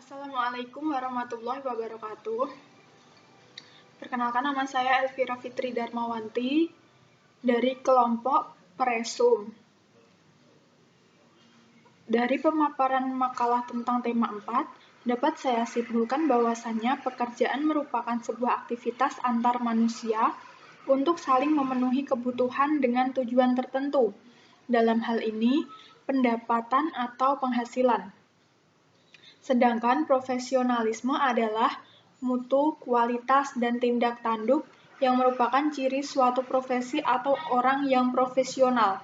Assalamualaikum warahmatullahi wabarakatuh. Perkenalkan, nama saya Elvira Fitri Darmawanti dari kelompok Presum. Dari pemaparan makalah tentang tema 4, dapat saya simpulkan bahwasannya pekerjaan merupakan sebuah aktivitas antar manusia untuk saling memenuhi kebutuhan dengan tujuan tertentu. Dalam hal ini, pendapatan atau penghasilan. Sedangkan profesionalisme adalah mutu, kualitas, dan tindak tanduk yang merupakan ciri suatu profesi atau orang yang profesional.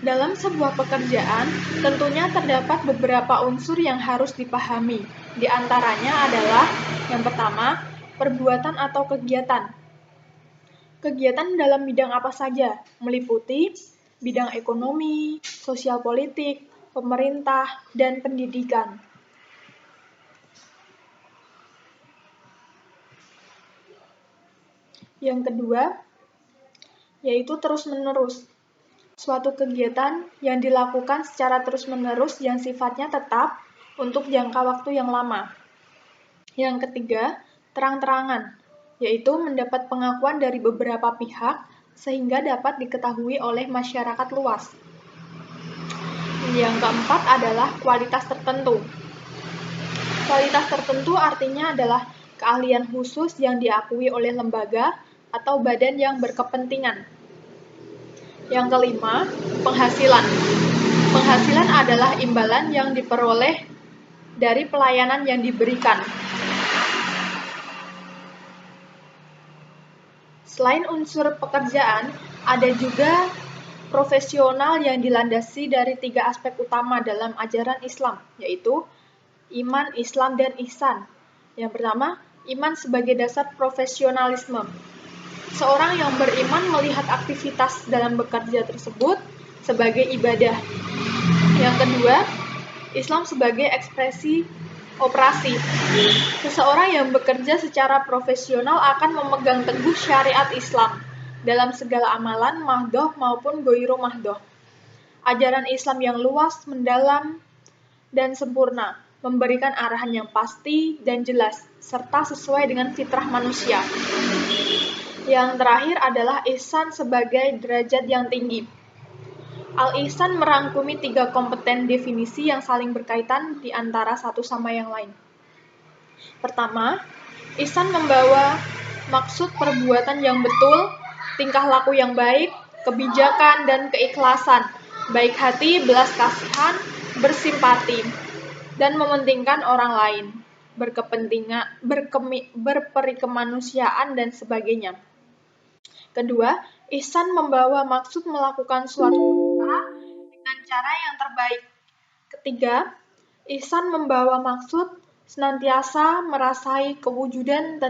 Dalam sebuah pekerjaan, tentunya terdapat beberapa unsur yang harus dipahami. Di antaranya adalah, yang pertama, perbuatan atau kegiatan. Kegiatan dalam bidang apa saja? Meliputi bidang ekonomi, sosial politik, pemerintah, dan pendidikan. Yang kedua, yaitu terus-menerus. Suatu kegiatan yang dilakukan secara terus-menerus yang sifatnya tetap untuk jangka waktu yang lama. Yang ketiga, terang-terangan, yaitu mendapat pengakuan dari beberapa pihak sehingga dapat diketahui oleh masyarakat luas. Yang keempat adalah kualitas tertentu. Kualitas tertentu artinya adalah keahlian khusus yang diakui oleh lembaga atau badan yang berkepentingan. Yang kelima, penghasilan. Penghasilan adalah imbalan yang diperoleh dari pelayanan yang diberikan. Selain unsur pekerjaan, ada juga profesional yang dilandasi dari 3 aspek utama dalam ajaran Islam, yaitu iman, Islam, dan ihsan. Yang pertama, iman sebagai dasar profesionalisme. Seorang yang beriman melihat aktivitas dalam bekerja tersebut sebagai ibadah. Yang kedua, Islam sebagai ekspresi operasi. Seseorang yang bekerja secara profesional akan memegang teguh syariat Islam dalam segala amalan, mahdoh maupun goiru mahdoh. Ajaran Islam yang luas, mendalam, dan sempurna, memberikan arahan yang pasti dan jelas, serta sesuai dengan fitrah manusia. Yang terakhir adalah ihsan sebagai derajat yang tinggi. Al-ihsan merangkumi 3 kompeten definisi yang saling berkaitan di antara satu sama yang lain. Pertama, ihsan membawa maksud perbuatan yang betul, tingkah laku yang baik, kebijakan, dan keikhlasan, baik hati, belas kasihan, bersimpati, dan mementingkan orang lain, berkepentingan, berperikemanusiaan, dan sebagainya. Kedua, ihsan membawa maksud melakukan suatu usaha dengan cara yang terbaik. Ketiga, ihsan membawa maksud senantiasa merasai kewujudan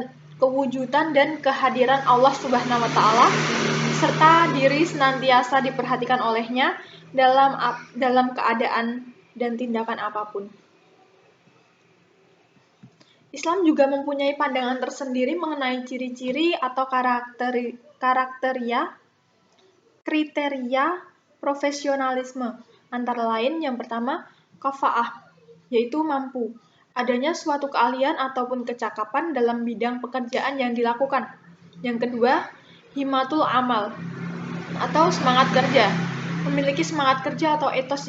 dan kehadiran Allah Subhanahu wa Ta'ala, serta diri senantiasa diperhatikan olehnya dalam keadaan dan tindakan apapun. Islam juga mempunyai pandangan tersendiri mengenai ciri-ciri atau kriteria profesionalisme. Antara lain, yang pertama, kafa'ah, yaitu mampu. Adanya suatu keahlian ataupun kecakapan dalam bidang pekerjaan yang dilakukan. Yang kedua, himatul amal, atau semangat kerja. Memiliki semangat kerja atau etos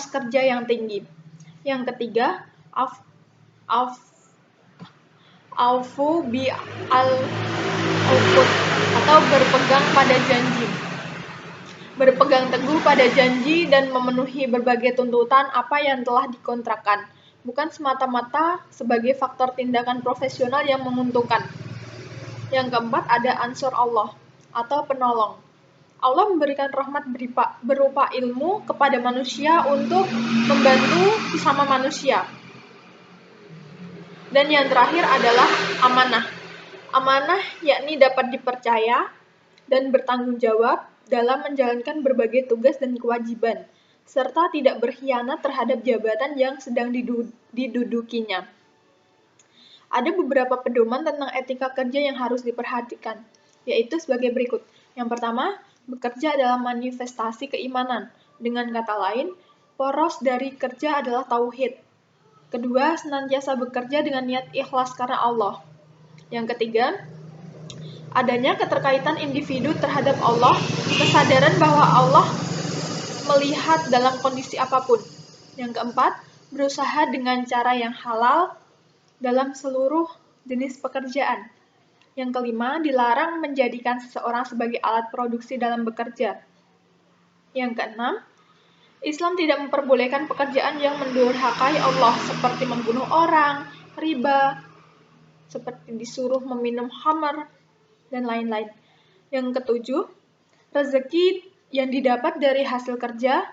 kerja yang tinggi. Yang ketiga, aufu bi al-uqud, atau berpegang pada janji. Berpegang teguh pada janji dan memenuhi berbagai tuntutan apa yang telah dikontrakkan, bukan semata-mata sebagai faktor tindakan profesional yang menguntungkan. Yang keempat, ada ansur Allah, atau penolong. Allah memberikan rahmat berupa ilmu kepada manusia untuk membantu sesama manusia. Dan yang terakhir adalah amanah. Amanah yakni dapat dipercaya dan bertanggung jawab dalam menjalankan berbagai tugas dan kewajiban, serta tidak berkhianat terhadap jabatan yang sedang didudukinya. Ada beberapa pedoman tentang etika kerja yang harus diperhatikan, yaitu sebagai berikut. Yang pertama, bekerja adalah manifestasi keimanan. Dengan kata lain, poros dari kerja adalah tauhid. Kedua, senantiasa bekerja dengan niat ikhlas karena Allah. Yang ketiga, adanya keterkaitan individu terhadap Allah, kesadaran bahwa Allah melihat dalam kondisi apapun. Yang keempat, berusaha dengan cara yang halal dalam seluruh jenis pekerjaan. Yang kelima, dilarang menjadikan seseorang sebagai alat produksi dalam bekerja. Yang keenam, Islam tidak memperbolehkan pekerjaan yang mendurhakai Allah, seperti membunuh orang, riba, seperti disuruh meminum khamar, dan lain-lain. Yang ketujuh, rezeki yang didapat dari hasil kerja,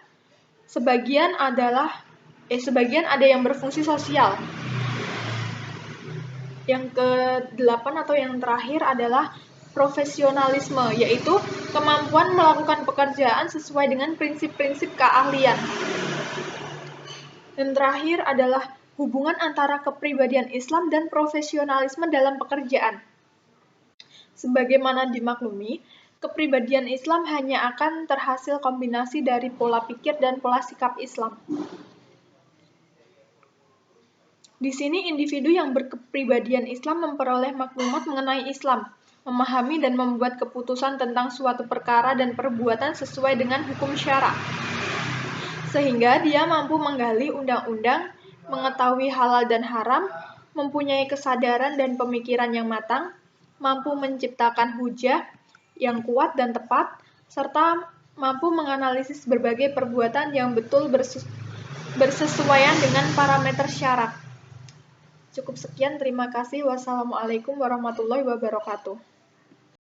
sebagian ada yang berfungsi sosial. Yang ke-8 atau yang terakhir adalah profesionalisme, yaitu kemampuan melakukan pekerjaan sesuai dengan prinsip-prinsip keahlian. Dan terakhir adalah hubungan antara kepribadian Islam dan profesionalisme dalam pekerjaan. Sebagaimana dimaklumi, kepribadian Islam hanya akan terhasil kombinasi dari pola pikir dan pola sikap Islam. Di sini individu yang berkepribadian Islam memperoleh maklumat mengenai Islam, memahami dan membuat keputusan tentang suatu perkara dan perbuatan sesuai dengan hukum syara. Sehingga dia mampu menggali undang-undang, mengetahui halal dan haram, mempunyai kesadaran dan pemikiran yang matang, mampu menciptakan hujah yang kuat dan tepat, serta mampu menganalisis berbagai perbuatan yang betul bersesuaian dengan parameter syarak. Cukup sekian, terima kasih. Wassalamualaikum warahmatullahi wabarakatuh.